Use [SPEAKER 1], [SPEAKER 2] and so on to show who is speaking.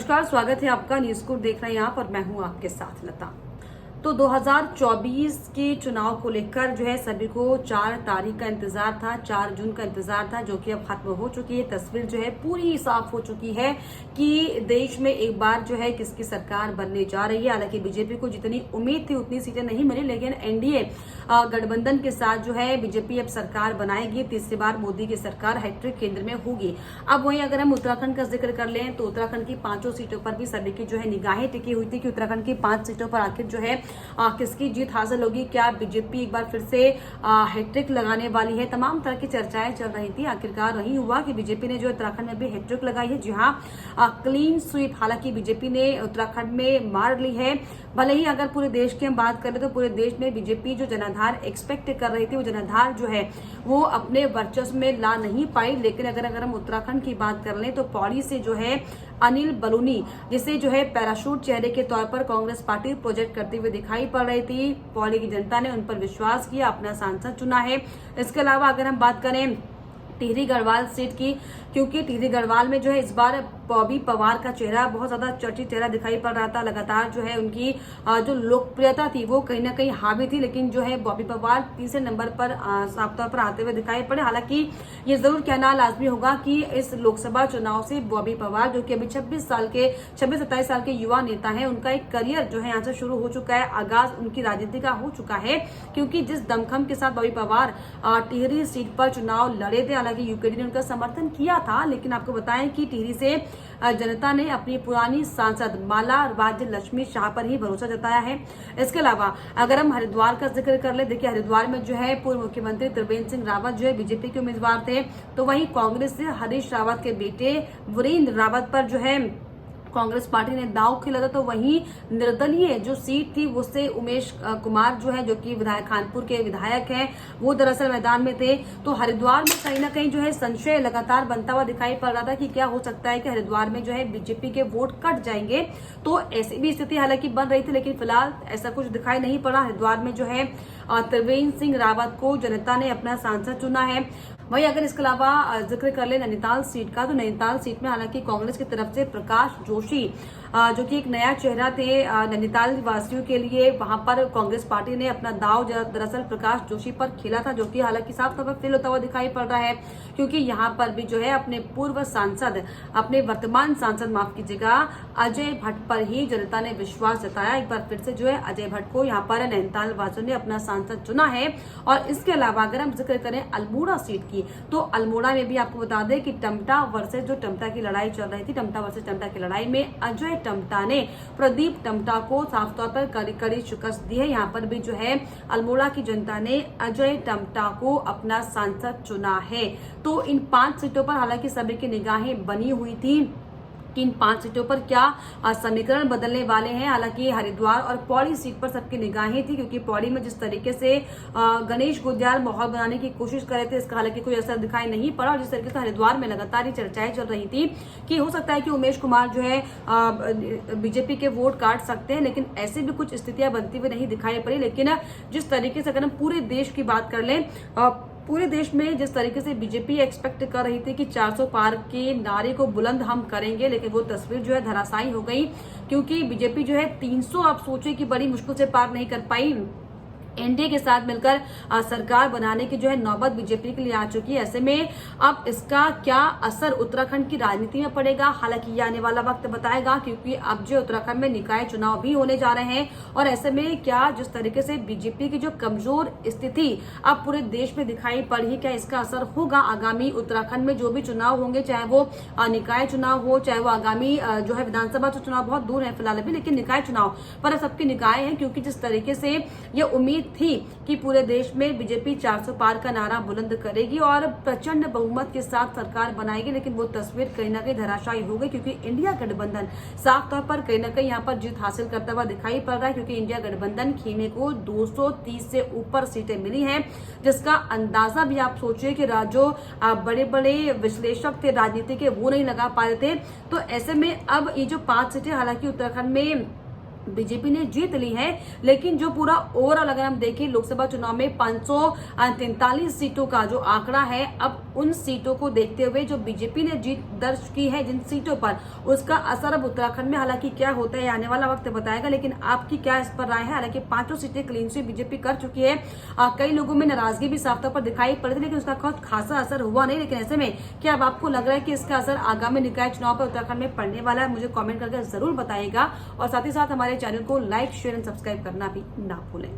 [SPEAKER 1] नमस्कार, स्वागत है आपका। न्यूज को देख रहे हैं आप और मैं हूं आपके साथ लता। तो 2024 के चुनाव को लेकर जो है सभी को 4 तारीख का इंतजार था, 4 जून का इंतजार था, जो कि अब खत्म हो चुकी है। तस्वीर जो है पूरी साफ हो चुकी है कि देश में एक बार जो है किसकी सरकार बनने जा रही है। हालांकि बीजेपी को जितनी उम्मीद थी उतनी सीटें नहीं मिली, लेकिन एनडीए गठबंधन के साथ जो है बीजेपी अब सरकार बनाएगी। तीसरी बार मोदी की सरकार हैट्रिक केंद्र में होगी। अब वहीं अगर हम उत्तराखंड का जिक्र कर लें तो उत्तराखंड की 5 सीटों पर भी सभी की जो है निगाहें टिकी हुई थी कि उत्तराखंड की 5 सीटों पर आखिर जो है किसकी जीत हासिल होगी। क्या बीजेपी एक बार फिर से हैट्रिक लगाने वाली है। तमाम तरह की चर्चाएं चल रही थी। आखिरकार वही हुआ कि बीजेपी ने जो उत्तराखंड में भी हैट्रिक लगाई है। जी हाँ, क्लीन स्वीप हालांकि बीजेपी ने उत्तराखंड में मार ली है। भले ही अगर पूरे देश की हम बात करें तो पूरे देश में बीजेपी जो जनाधार एक्सपेक्ट कर रही थी वो जनाधार जो है वो अपने वर्चस्व में ला नहीं पाई। लेकिन अगर हम उत्तराखंड की बात कर लें तो पौड़ी से जो है अनिल बलूनी, जिसे जो है पैराशूट चेहरे के तौर पर कांग्रेस पार्टी प्रोजेक्ट करते हुए दिखाई पड़ रही थी। पौड़ी की जनता ने उन पर विश्वास किया, अपना सांसद चुना है। इसके अलावा अगर हम बात करें टिहरी गढ़वाल सीट की, क्योंकि टिहरी गढ़वाल में जो है इस बार बॉबी पवार का चेहरा बहुत ज्यादा चर्चित चेहरा दिखाई पड़ रहा था। लगातार जो है उनकी जो लोकप्रियता थी वो कहीं ना कहीं हावी थी, लेकिन जो है बॉबी पवार तीसरे नंबर पर साफ तौर पर आते हुए दिखाई पड़े। हालांकि ये जरूर कहना लाजमी होगा कि इस लोकसभा चुनाव से बॉबी पवार, जो कि अभी 26-27 साल के युवा नेता है, उनका एक करियर जो है यहाँ से शुरू हो चुका है। आगाज उनकी राजनीति का हो चुका है, क्योंकि जिस दमखम के साथ बॉबी पवार टिहरी सीट पर चुनाव लड़े थे, हालांकि यूकेडी ने उनका समर्थन किया था, लेकिन आपको बताएं कि टिहरी से जनता ने अपनी पुरानी सांसद माला राज्य लक्ष्मी शाह पर ही भरोसा जताया है। इसके अलावा अगर हम हरिद्वार का जिक्र कर ले, देखिए हरिद्वार में जो है पूर्व मुख्यमंत्री त्रिवेंद्र सिंह रावत जो है बीजेपी के उम्मीदवार थे, तो वहीं कांग्रेस से हरीश रावत के बेटे वीरेंद्र रावत पर जो है कांग्रेस पार्टी ने दांव खेला था। तो वहीं निर्दलीय जो सीट थी उससे उमेश कुमार जो है, जो कि विधायक खानपुर के विधायक हैं, वो दरअसल मैदान में थे। तो हरिद्वार में कहीं ना कहीं जो है संशय लगातार बनता हुआ दिखाई पड़ रहा था कि क्या हो सकता है कि हरिद्वार में जो है बीजेपी के वोट कट जाएंगे। तो ऐसी भी स्थिति हालांकि बन रही थी, लेकिन फिलहाल ऐसा कुछ दिखाई नहीं पड़ा। हरिद्वार में जो है त्रिवेंद्र सिंह रावत को जनता ने अपना सांसद चुना है। वहीं अगर इसके अलावा जिक्र कर ले नैनीताल सीट का, तो नैनीताल सीट में हालांकि कांग्रेस की तरफ से प्रकाश जोशी, जो कि एक नया चेहरा थे नैनीताल वासियों के लिए, वहां पर कांग्रेस पार्टी ने अपना दाव दरअसल प्रकाश जोशी पर खेला था, जो कि हालांकि साफ तौर पर फेल होता हुआ दिखाई पड़ रहा है, क्योंकि यहाँ पर भी जो है अपने पूर्व सांसद, अपने वर्तमान सांसद माफ कीजिएगा अजय भट्ट पर ही जनता ने विश्वास जताया। एक बार फिर से जो है अजय भट्ट को यहाँ पर नैनीताल वासियों ने अपना सांसद चुना है। और इसके अलावा अगर हम जिक्र करें अल्मोड़ा सीट की, तो अल्मोड़ा में भी आपको बता दें कि टमटा वर्सेस जो टमटा की लड़ाई चल रही थी, टमटा वर्सेस टमटा की लड़ाई में अजय टमटा ने प्रदीप टमटा को साफ तौर पर कड़ी शिकस्त दी है। यहाँ पर भी जो है अल्मोड़ा की जनता ने अजय टमटा को अपना सांसद चुना है। तो इन 5 सीटों पर हालांकि सभी की निगाहें बनी हुई थी कि इन 5 सीटों पर क्या समीकरण बदलने वाले हैं। हालांकि हरिद्वार और पौड़ी सीट पर सबकी निगाहें थी, क्योंकि पौड़ी में जिस तरीके से गणेश गुज्याल माहौल बनाने की कोशिश कर रहे थे, इसका हालांकि कोई असर दिखाई नहीं पड़ा। और जिस तरीके से हरिद्वार में लगातार ही चर्चाएं चल रही थी कि हो सकता है कि उमेश कुमार जो है बीजेपी के वोट काट सकते हैं, लेकिन ऐसे भी कुछ स्थितियां बनती हुई नहीं दिखाई पड़ी। लेकिन जिस तरीके से अगर हम पूरे देश की बात कर लें, पूरे देश में जिस तरीके से बीजेपी एक्सपेक्ट कर रही थी कि 400 पार के नारे को बुलंद हम करेंगे, लेकिन वो तस्वीर जो है धराशायी हो गई, क्योंकि बीजेपी जो है 300 आप सोचे कि बड़ी मुश्किल से पार नहीं कर पाई। एनडीए के साथ मिलकर सरकार बनाने की जो है नौबत बीजेपी के लिए आ चुकी है। ऐसे में अब इसका क्या असर उत्तराखंड की राजनीति में पड़ेगा, हालांकि ये आने वाला वक्त बताएगा, क्योंकि अब जो उत्तराखंड में निकाय चुनाव भी होने जा रहे हैं। और ऐसे में क्या जिस तरीके से बीजेपी की जो कमजोर स्थिति अब पूरे देश में दिखाई पड़ी, क्या इसका असर होगा आगामी उत्तराखंड में जो भी चुनाव होंगे, चाहे वो निकाय चुनाव हो, चाहे वो आगामी जो है विधानसभा चुनाव बहुत दूर है फिलहाल अभी, लेकिन निकाय चुनाव पर सबकी निगाहें हैं, क्योंकि जिस तरीके से ये उम्मीद थी कि पूरे देश में बीजेपी 400 पार का नारा बुलंद करेगी और प्रचंड बहुमत के साथ सरकार बनाएगी, लेकिन वो तस्वीर कहीं ना कहीं धराशायी हो गई, क्योंकि इंडिया गठबंधन साफ तौर पर कहीं ना कहीं यहाँ पर जीत हासिल करता हुआ दिखाई पड़ रहा है। क्योंकि इंडिया गठबंधन खेमे को 230 से ऊपर सीटें मिली हैं, जिसका अंदाजा भी आप सोचिए कि जो बड़े बड़े विश्लेषक थे राजनीति के वो नहीं लगा पा रहे थे। तो ऐसे में अब ये जो 5 सीटें हालांकि उत्तराखंड में बीजेपी ने जीत ली है, लेकिन जो पूरा ओवरऑल अगर हम देखें लोकसभा चुनाव में 543 सीटों का जो आंकड़ा है, अब उन सीटों को देखते हुए जो बीजेपी ने जीत दर्ज की है जिन सीटों पर, उसका असर अब उत्तराखंड में हालांकि क्या होता है आने वाला वक्त बताएगा। लेकिन आपकी क्या इस पर राय है? हालांकि 5 सीटें क्लीन स्वीप बीजेपी कर चुकी है। कई लोगों में नाराजगी भी साफ तौर पर दिखाई पड़ी थी, लेकिन उसका खासा असर हुआ नहीं। लेकिन ऐसे में क्या अब आपको लग रहा है कि इसका असर आगामी निकाय चुनाव पर उत्तराखंड में पड़ने वाला है? मुझे कमेंट करके जरूर बताइएगा और साथ ही साथ हमारे चैनल को लाइक, शेयर एंड सब्सक्राइब करना भी ना भूलें।